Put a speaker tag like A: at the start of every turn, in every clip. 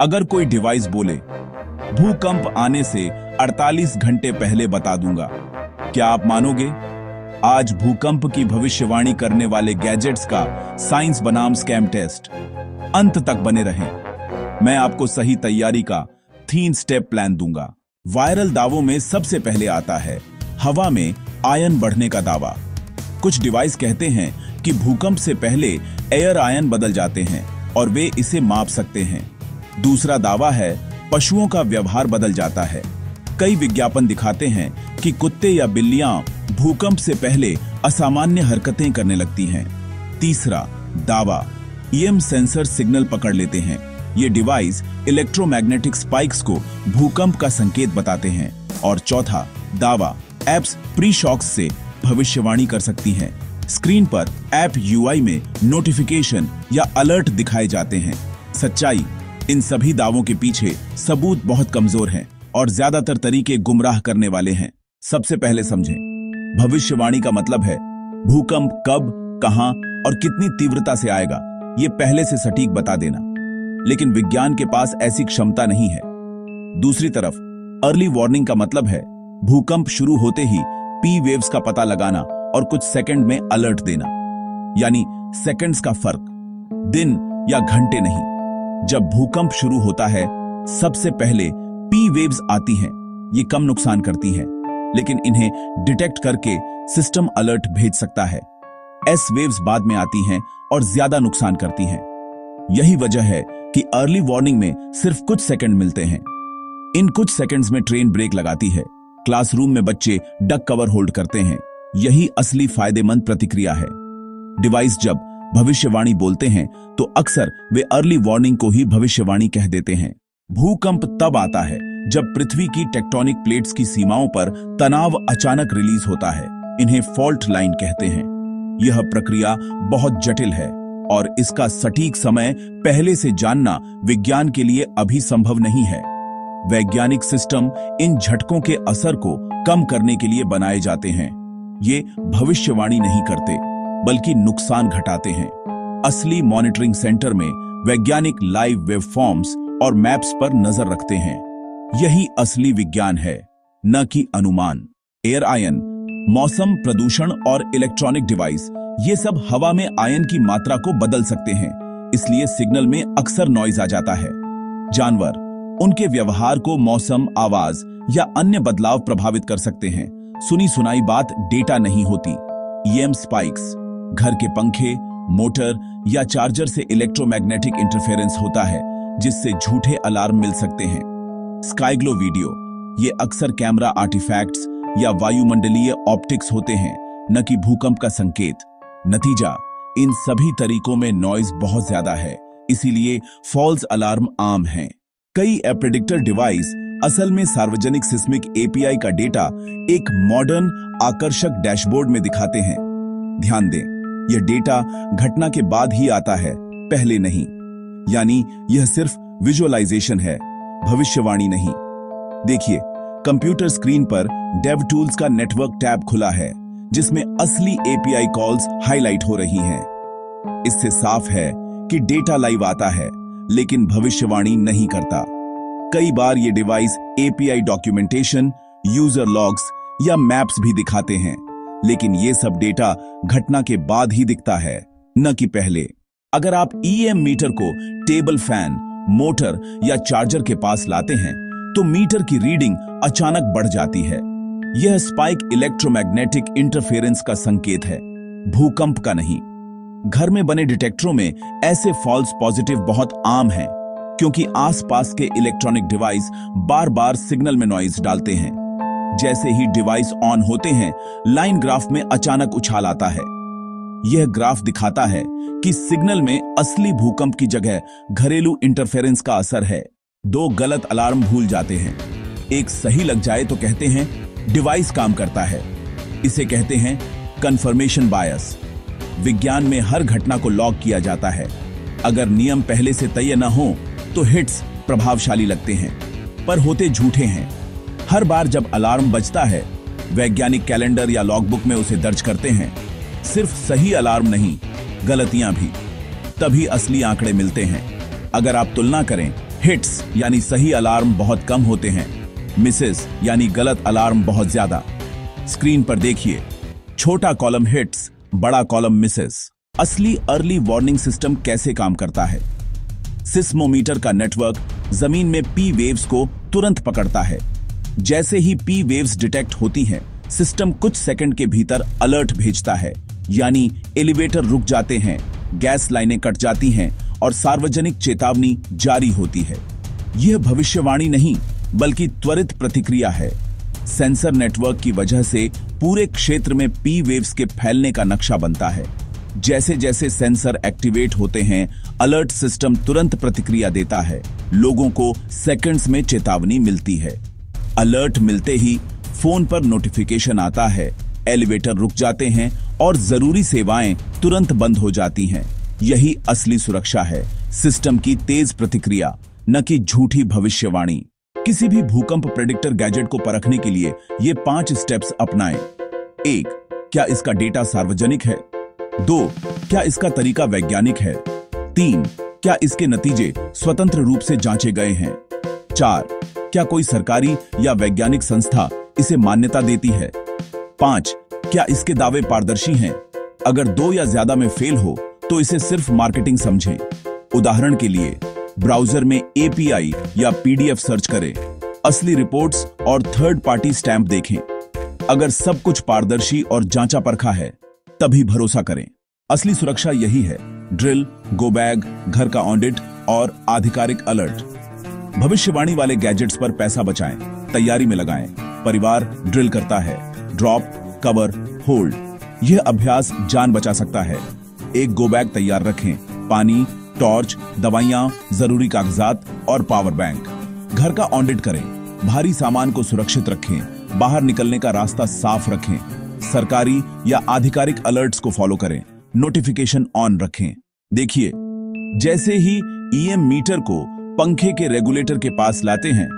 A: अगर कोई डिवाइस बोले भूकंप आने से 48 घंटे पहले बता दूंगा, क्या आप मानोगे? आज भूकंप की भविष्यवाणी करने वाले गैजेट्स का साइंस बनाम स्कैम टेस्ट। अंत तक बने रहें। मैं आपको सही तैयारी का 3 स्टेप प्लान दूंगा। वायरल दावों में सबसे पहले आता है हवा में आयन बढ़ने का दावा। कुछ डिवाइस कहते हैं कि भूकंप से पहले एयर आयन बदल जाते हैं और वे इसे माप सकते हैं। दूसरा दावा है पशुओं का व्यवहार बदल जाता है। कई विज्ञापन दिखाते हैं कि कुत्ते या बिल्लियां भूकंप से पहले असामान्य हरकतें करने लगती हैं। तीसरा दावा ईएम सेंसर सिग्नल पकड़ लेते हैं। ये डिवाइस इलेक्ट्रोमैग्नेटिक स्पाइक्स को भूकंप का संकेत बताते हैं। और चौथा दावा एप्स प्री शॉक्स से भविष्यवाणी कर सकती हैं। स्क्रीन पर ऐप यूआई में नोटिफिकेशन या अलर्ट दिखाए जाते हैं। सच्चाई, इन सभी दावों के पीछे सबूत बहुत कमजोर हैं और ज्यादातर तरीके गुमराह करने वाले हैं। सबसे पहले समझें, भविष्यवाणी का मतलब है भूकंप कब, कहां और कितनी तीव्रता से आएगा ये पहले से सटीक बता देना। लेकिन विज्ञान के पास ऐसी क्षमता नहीं है। दूसरी तरफ अर्ली वार्निंग का मतलब है भूकंप शुरू होते ही पी वेव्स का पता लगाना और कुछ सेकंड में अलर्ट देना, यानी सेकंड्स का फर्क, दिन या घंटे नहीं। जब भूकंप शुरू होता है सबसे पहले पी वेव्स आती हैं। ये कम नुकसान करती हैं, लेकिन इन्हें डिटेक्ट करके सिस्टम अलर्ट भेज सकता है। एस वेव्स बाद में आती हैं और ज्यादा नुकसान करती हैं। यही वजह है कि अर्ली वार्निंग में सिर्फ कुछ सेकंड मिलते हैं। इन कुछ सेकंड्स में ट्रेन ब्रेक लगाती है। क्लासरूम में बच्चे डक कवर होल्ड करते हैं। यही असली फायदेमंद प्रतिक्रिया है। डिवाइस जब भविष्यवाणी बोलते हैं तो अक्सर वे अर्ली वार्निंग को ही भविष्यवाणी कह देते हैं। भूकंप तब आता है जब पृथ्वी की टेक्टोनिक प्लेट्स की सीमाओं पर तनाव अचानक रिलीज होता है। इन्हें फॉल्ट लाइन कहते हैं। यह प्रक्रिया बहुत जटिल है और इसका सटीक समय पहले से जानना विज्ञान के लिए अभी संभव नहीं है। वैज्ञानिक सिस्टम इन झटकों के असर को कम करने के लिए बनाए जाते हैं। ये भविष्यवाणी नहीं करते, बल्कि नुकसान घटाते हैं। असली मॉनिटरिंग सेंटर में वैज्ञानिक लाइव वेवफॉर्म्स और मैप्स पर नजर रखते हैं। यही असली विज्ञान है, न कि अनुमान। एयर आयन, मौसम, प्रदूषण और इलेक्ट्रॉनिक डिवाइस, ये सब हवा में आयन की मात्रा को बदल सकते हैं। इसलिए सिग्नल में अक्सर नॉइज आ जाता है। जानवर, उनके व्यवहार को मौसम, आवाज या अन्य बदलाव प्रभावित कर सकते हैं। सुनी सुनाई बात डेटा नहीं होती। ईएम स्पाइक्स, घर के पंखे, मोटर या चार्जर से इलेक्ट्रोमैग्नेटिक इंटरफेरेंस होता है, जिससे झूठे अलार्म मिल सकते हैं। स्काईग्लो वीडियो, ये अक्सर कैमरा आर्टिफैक्ट्स या वायुमंडलीय ऑप्टिक्स होते हैं, न कि भूकंप का संकेत। नतीजा, इन सभी तरीकों में नॉइज बहुत ज्यादा है, इसीलिए फॉल्स अलार्म आम हैं। कई प्रेडिक्टर डिवाइस असल में सार्वजनिक सिस्मिक एपीआई का डेटा एक मॉडर्न आकर्षक डैशबोर्ड में दिखाते हैं। ध्यान दें, यह डेटा घटना के बाद ही आता है, पहले नहीं। यानी यह सिर्फ विजुअलाइजेशन है, भविष्यवाणी नहीं। देखिए, कंप्यूटर स्क्रीन पर डेव टूल्स का नेटवर्क टैब खुला है, जिसमें असली एपीआई कॉल्स हाईलाइट हो रही हैं। इससे साफ है कि डेटा लाइव आता है, लेकिन भविष्यवाणी नहीं करता। कई बार ये device API documentation, user logs या मैप्स भी दिखाते हैं, लेकिन ये सब डेटा घटना के बाद ही दिखता है, न कि पहले। अगर आप ईएम मीटर को टेबल फैन, मोटर या चार्जर के पास लाते हैं, तो मीटर की रीडिंग अचानक बढ़ जाती है। यह स्पाइक इलेक्ट्रोमैग्नेटिक इंटरफेरेंस का संकेत है, भूकंप का नहीं। घर में बने डिटेक्टरों में ऐसे फॉल्स पॉजिटिव बहुत आम हैं, क्योंकि आसपास के इलेक्ट्रॉनिक डिवाइस बार बार सिग्नल में नॉइज डालते हैं। जैसे ही डिवाइस ऑन होते हैं, लाइन ग्राफ में अचानक उछाल आता है। यह ग्राफ दिखाता है कि सिग्नल में असली भूकंप की जगह घरेलू इंटरफेरेंस का असर है। 2 गलत अलार्म भूल जाते हैं। एक सही लग जाए तो कहते हैं डिवाइस काम करता है। इसे कहते हैं कंफर्मेशन बायस। विज्ञान में हर घटना को लॉग किया जाता है। अगर नियम पहले से तय न हो तो हिट्स प्रभावशाली लगते हैं, पर होते झूठे हैं। हर बार जब अलार्म बजता है, वैज्ञानिक कैलेंडर या लॉगबुक में उसे दर्ज करते हैं। सिर्फ सही अलार्म नहीं, गलतियां भी। तभी असली आंकड़े मिलते हैं। अगर आप तुलना करें हिट्स यानी सही अलार्म बहुत कम होते हैं, मिसेस यानी गलत अलार्म बहुत ज्यादा। स्क्रीन पर देखिए, छोटा कॉलम हिट्स, बड़ा कॉलम मिसेस। असली अर्ली वार्निंग सिस्टम कैसे काम करता है? सिस्मोमीटर का नेटवर्क जमीन में पी वेव्स को तुरंत पकड़ता है। जैसे ही पी वेव्स डिटेक्ट होती हैं, सिस्टम कुछ सेकंड के भीतर अलर्ट भेजता है, यानी एलिवेटर रुक जाते हैं, गैस लाइनें कट जाती हैं और सार्वजनिक चेतावनी जारी होती है। यह भविष्यवाणी नहीं बल्कि त्वरित प्रतिक्रिया है। सेंसर नेटवर्क की वजह से पूरे क्षेत्र में पी वेव्स के फैलने का नक्शा बनता है। जैसे जैसे सेंसर एक्टिवेट होते हैं, अलर्ट सिस्टम तुरंत प्रतिक्रिया देता है। लोगों को सेकंड्स में चेतावनी मिलती है। अलर्ट मिलते ही फोन पर नोटिफिकेशन आता है, एलिवेटर रुक जाते हैं और जरूरी सेवाएं तुरंत बंद हो जाती हैं। यही असली सुरक्षा है, सिस्टम की तेज प्रतिक्रिया, न कि झूठी भविष्यवाणी। किसी भी भूकंप प्रेडिक्टर गैजेट को परखने के लिए ये 5 स्टेप्स अपनाएं। 1. क्या इसका डेटा सार्वजनिक है? 2. क्या इसका तरीका वैज्ञानिक है? 3. क्या इसके नतीजे स्वतंत्र रूप से जांचे गए हैं? 4. क्या कोई सरकारी या वैज्ञानिक संस्था इसे मान्यता देती है? 5. क्या इसके दावे पारदर्शी हैं? अगर 2 या ज्यादा में फेल हो तो इसे सिर्फ मार्केटिंग समझें। उदाहरण के लिए, ब्राउजर में API या PDF सर्च करें, असली रिपोर्ट्स और थर्ड पार्टी स्टैंप देखें। अगर सब कुछ पारदर्शी और जांचा परखा है, तभी भरोसा करें। असली सुरक्षा यही है: ड्रिल, गो बैग, घर का ऑडिट और आधिकारिक अलर्ट। भविष्यवाणी वाले गैजेट्स पर पैसा बचाएं, तैयारी में लगाएं। परिवार ड्रिल करता है, ड्रॉप, कवर, होल्ड। यह अभ्यास जान बचा सकता है। एक गो बैग तैयार रखें, पानी, टॉर्च, दवाइयां, जरूरी कागजात और पावर बैंक। घर का ऑडिट करें, भारी सामान को सुरक्षित रखें, बाहर निकलने का रास्ता साफ रखें। सरकारी या आधिकारिक अलर्ट्स को फॉलो करें, नोटिफिकेशन ऑन रखें। देखिए, जैसे ही EM मीटर को पंखे के रेगुलेटर के पास लाते हैं,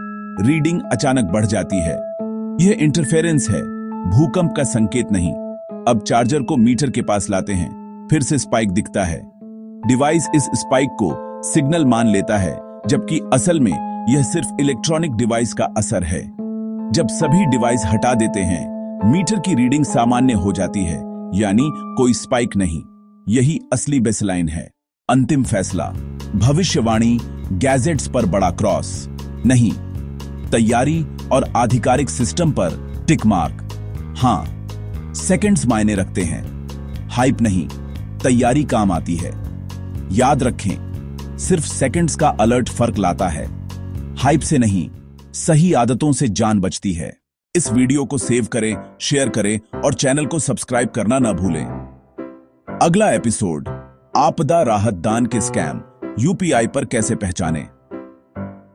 A: रीडिंग अचानक बढ़ जाती है। यह इंटरफेरेंस है, भूकंप का संकेत नहीं। अब चार्जर को मीटर के पास लाते हैं, फिर से स्पाइक दिखता है। डिवाइस इस स्पाइक को सिग्नल मान लेता है, जबकि असल में यह सिर्फ इलेक्ट्रॉनिक डिवाइस का असर है। जब सभी डिवाइस हटा देते हैं, मीटर की रीडिंग सामान्य हो जाती है, यानी कोई स्पाइक नहीं। यही असली बेसलाइन है। अंतिम फैसला: भविष्यवाणी गैजेट्स पर बड़ा क्रॉस नहीं, तैयारी और आधिकारिक सिस्टम पर टिक मार्क। हां, सेकंड्स मायने रखते हैं, हाइप नहीं, तैयारी काम आती है। याद रखें, सिर्फ सेकंड्स का अलर्ट फर्क लाता है, हाइप से नहीं, सही आदतों से जान बचती है। इस वीडियो को सेव करें, शेयर करें और चैनल को सब्सक्राइब करना न भूलें। अगला एपिसोड: आपदा राहत दान के स्कैम UPI पर कैसे पहचानें।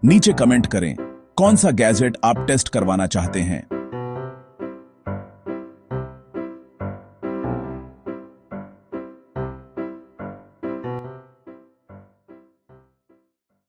A: नीचे कमेंट करें कौन सा गैजेट आप टेस्ट करवाना चाहते हैं।